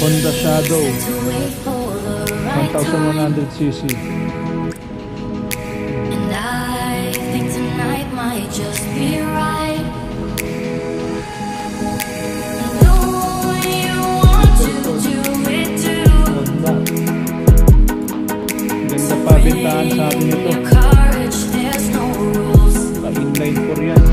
Honda Shadow 1100cc. And I think tonight might just be right. Ganda pa bintahan sa atin ito. Pa-inline 4 yan.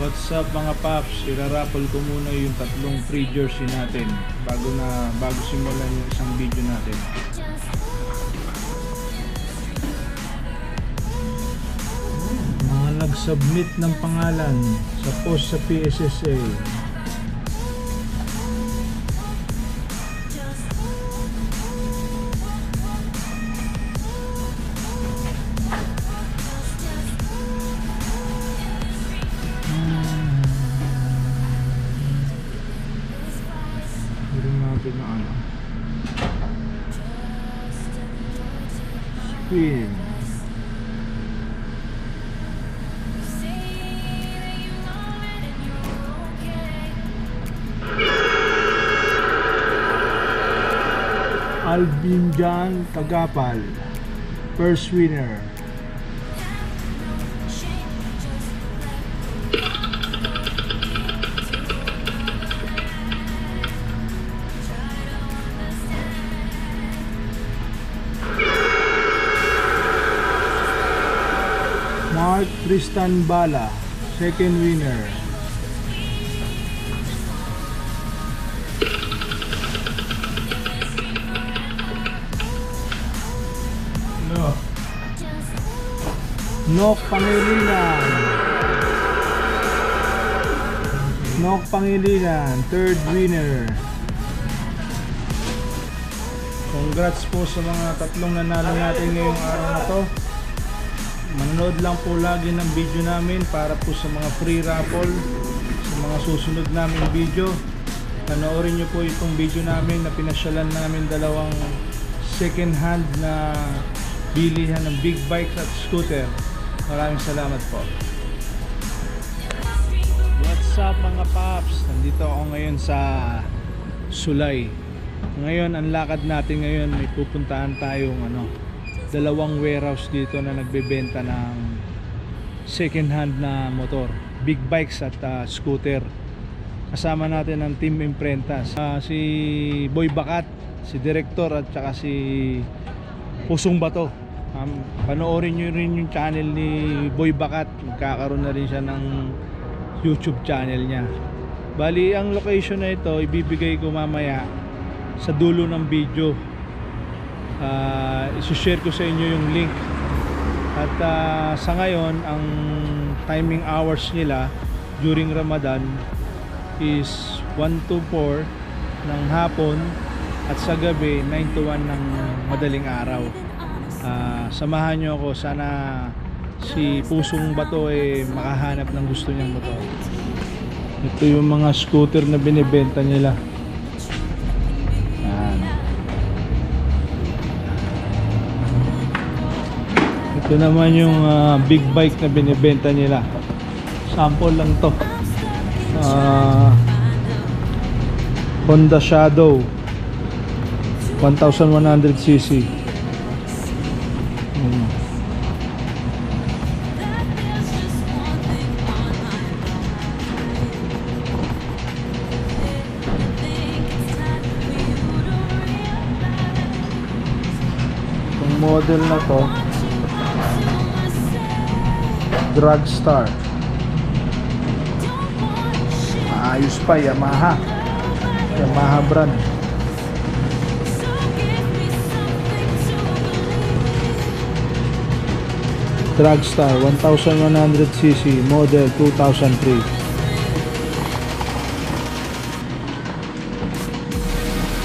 What's up mga paps, iraraffle ko muna yung tatlong free jersey natin bago simulan yung isang video natin. Mga nag-submit ng pangalan sa post sa PSSA. Spin. Alvin John Tagapal, first winner. Mark Tristan Bala, second winner. Nok Pangilinan, third winner. Congrats po sa mga tatlong nanalo natin ngayong araw na to. Manonood lang po lagi ng video namin para po sa mga free raffle sa mga susunod naming video. Panoorin nyo po itong video namin na pinasyalan namin dalawang second hand na bilihan ng big bikes at scooter. Maraming salamat po. What's up mga paps, nandito ako ngayon sa Sulai. Ngayon ang lakad natin ngayon, may pupuntahan tayong dalawang warehouse dito na nagbebenta ng second hand na motor, big bikes at scooter. Kasama natin ang team Mprenta, si Boy Bakat, si Director at saka si Pusong Bato. Panoorin nyo rin yung channel ni Boy Bakat, magkakaroon na rin siya ng YouTube channel niya. Bali ang location na ito ibibigay ko mamaya sa dulo ng video. Isushare ko sa inyo yung link. At sa ngayon ang timing hours nila during Ramadan is 1 to 4 ng hapon at sa gabi 9 to 1 ng madaling araw. Samahan nyo ako, sana si Pusong Bato makahanap ng gusto niyang motor. Ito yung mga scooter na binibenta nila. Ito naman yung big bike na binibenta nila. Sample lang to. Honda Shadow 1100cc. Itong model na to Dragstar. Ayos pa, Yamaha brand. Dragstar 1100cc, model 2003.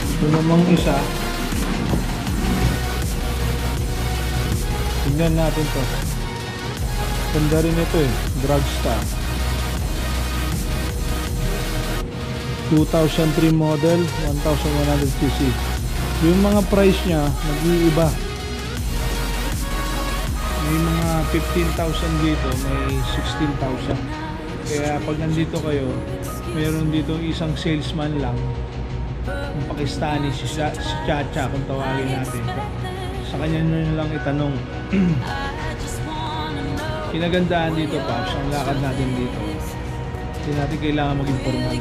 Ito namang isa, tingnan natin to. Ganda rin ito eh, Dragstar. 2003 model, 1100cc. Yung mga price niya nag-iiba. May mga 15,000 dito, may 16,000. Kaya pag nandito kayo, mayroon dito isang salesman lang, yung Pakistani, si Chacha kung tawagin natin. Sa kanya nyo lang itanong. Kinagandaan dito pa, ang lakad natin dito. Hindi natin kailangan maging formal.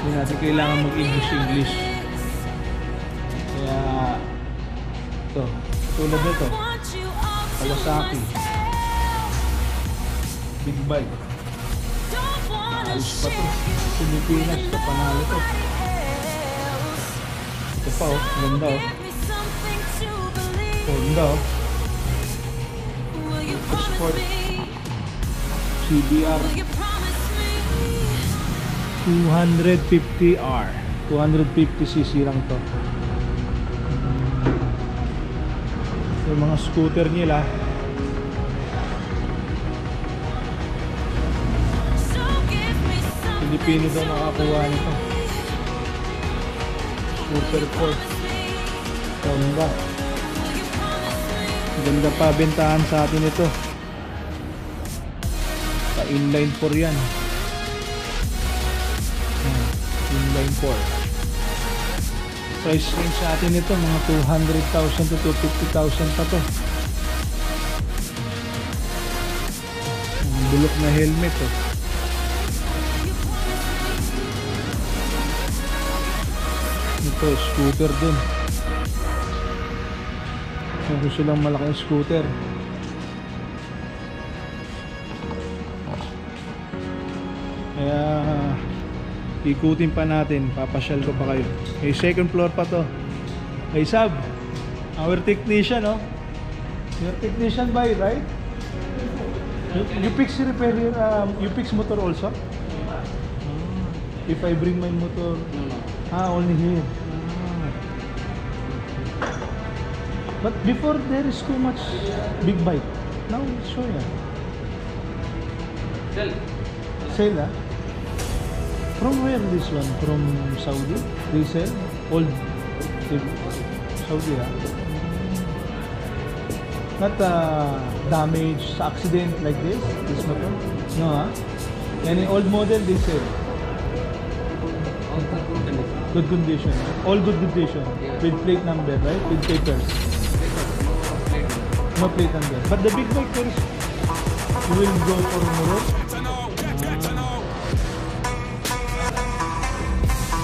Hindi natin kailangan mag-English. Kaya ito, tulad nito, Kawasaki big bike, ayos pa to. Pilipinas ito, panalo to. Ito pa oh, ganda oh, Honda oh, Sport CBR 250R, 250cc lang to. Yung mga scooter nila, Pilipino daw nakakuha nito. Scooter 4 Honda. Ganda pa bentahan sa atin ito. Sa inline 4 yan. Inline 4. Price range sa atin ito mga 200,000 to 250,000 pa to. Bulok na helmet oh. Ito scooter dun. Gusto lang malaking scooter. Kaya ikutin pa natin, papasyal ko pa kayo. May second floor pa to. Hey Sab, our technician oh. Your technician by right? You fix repair here, you fix motor also? If I bring my motor, only here. But before there is too much big bike. Now show ya. Sell ah? From where this one? From Saudi? They sell? Old Saudi ah? Not damaged, accident like this? This motor? No ah? Any old model they sell? Good condition. All good condition. With plate number, right? With papers. No plate number. But the big bike first, you will go for more.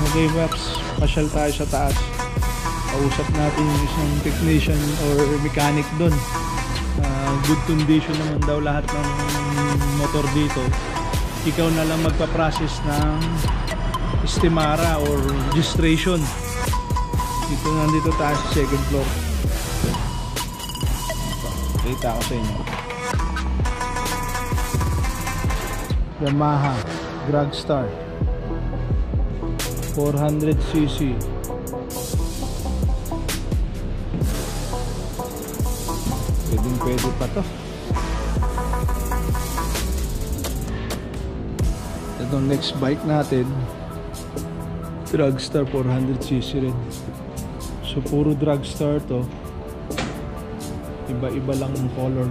Okay, Paps. Pasyal tayo sa taas. Kausap natin yung isang technician or mechanic doon. Good condition naman daw lahat ng motor dito. Ikaw na lang magpa-process ng estimara or registration. Dito nandito tayo sa second floor. Kita ko sa inyo. Yamaha Dragstar 400cc. Pwede pa to. Itong next bike natin, Dragstar 400cc rin. So puro Dragstar to. Iba-iba lang ang color.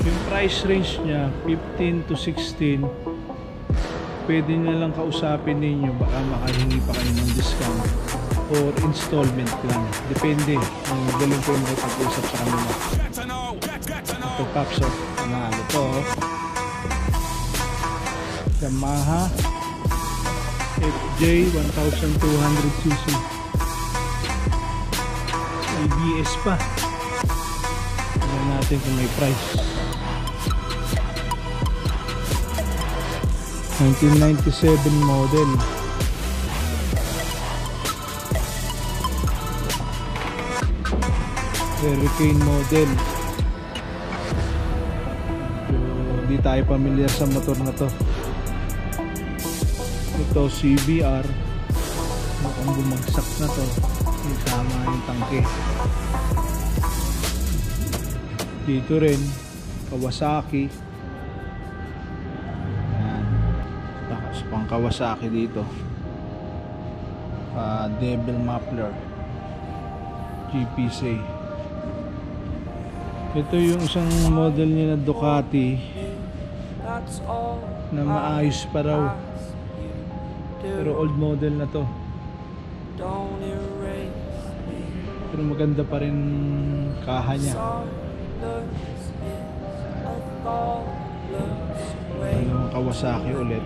Yung price range niya 15 to 16. Pwede na lang kausapin ninyo, baka makahingi pa kayo ng discount or installment plan. Depende. Ang galing ko yung makipag-usap sa kanila. Ito Paps oh. Ano to oh. Yamaha FJ 1200cc. ABS pa. Tignan natin kung may price. 1997 model. Hurricane model. Hindi tayo pamilyar sa motor na to. Ito CBR. Mukhang bumagsak na to. Isama yung tangke. Dito rin Kawasaki. Ayan. Pang Kawasaki dito. Devil Muffler GPC. Ito yung isang model niya na Ducati na maayos pa raw, pero old model na to, pero maganda pa rin kaha niya. Yung Kawasaki ulit.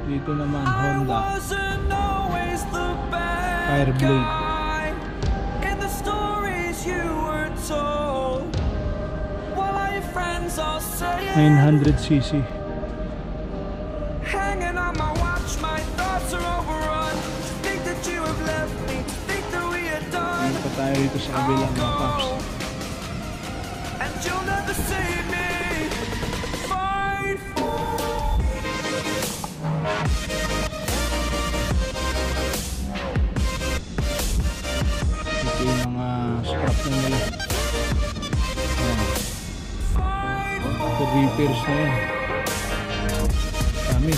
Dito naman Honda Fireblade 900cc. Hindi pa tayo dito sa kabilang mga paps. Ito yung mga scrap na nila. Ito repairs na yan. Dami.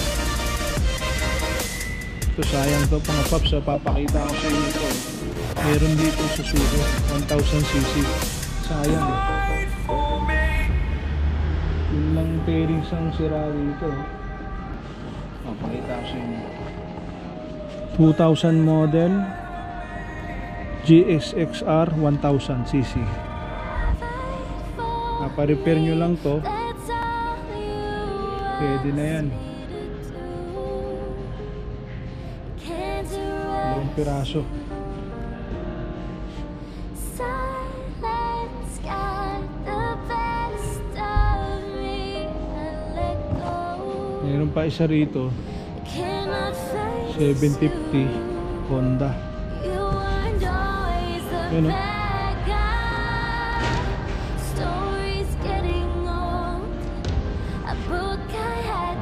Ito sayang to mga paps. Papakita ko sa inyo ito. Meron dito sa Suzuki 1000cc. Sayang eh. Yun lang pairings ang sira dito. Papakita ko sa inyo. 2000 model GSXR 1000cc. Napa-repair nyo lang to, pwede na yan. Ilang piraso. Mayroon pa isa rito 750 Honda. Yun o.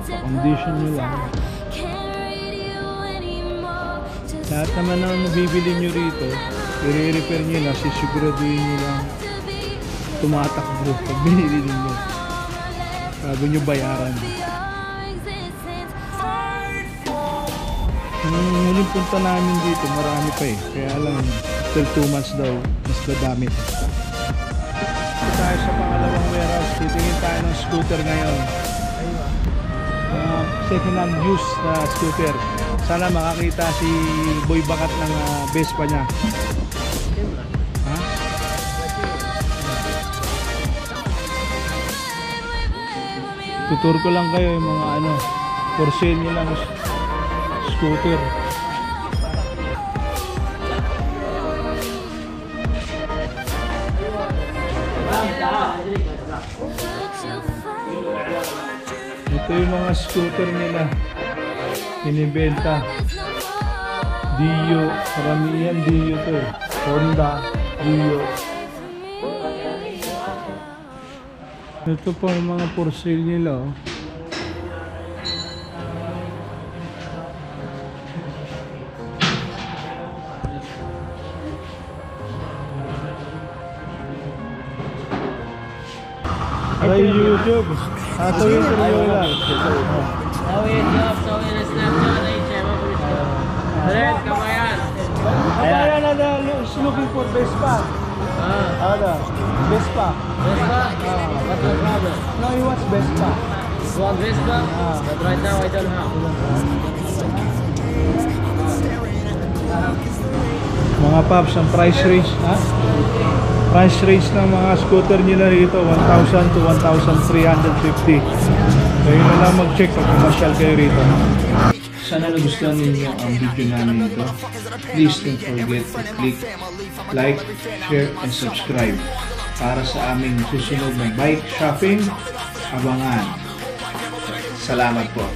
Condition nyo lang. Lahat naman ang nabibili nyo rito, i-repair nyo lang, sisiguraduhin nyo lang tumatakbo pag binili nyo bago nyo bayaran. Nung huling punta namin dito, marami pa eh, kaya lang till 2 months daw mas dadamit. Tayo sa pangalawang warehouse, titingin tayo ng scooter ngayon. Second hand used na scooter. Sana makakita si Boy Bakat ng Vespa niya. Ha? Tutur ko lang kayo yung mga ano, for sale nyo lang scooter. Ito yung mga scooter nila inibenta. Dio, karamihan Dio to. Honda, Dio. Ito po yung mga for sale nila oh. Ay, YouTube. Tawin ko rin lang. Tawin job, tawin na Snapchat na i-share mo. Direct, kabayan. Kabayan na looking for Vespa. Ano? Vespa. Vespa? What the problem? No, he wants Vespa. You want Vespa? But right now I don't have. Mga paps, ang price range, ha? Price range ng mga scooter nila rito 1,000 to 1,350. Kayo na lang mag-check pag pumasyal kayo rito. Sana nagustuhan ninyo ang video namin ito. Please don't forget to click like, share, and subscribe para sa aming susunod na bike shopping. Abangan. Salamat po.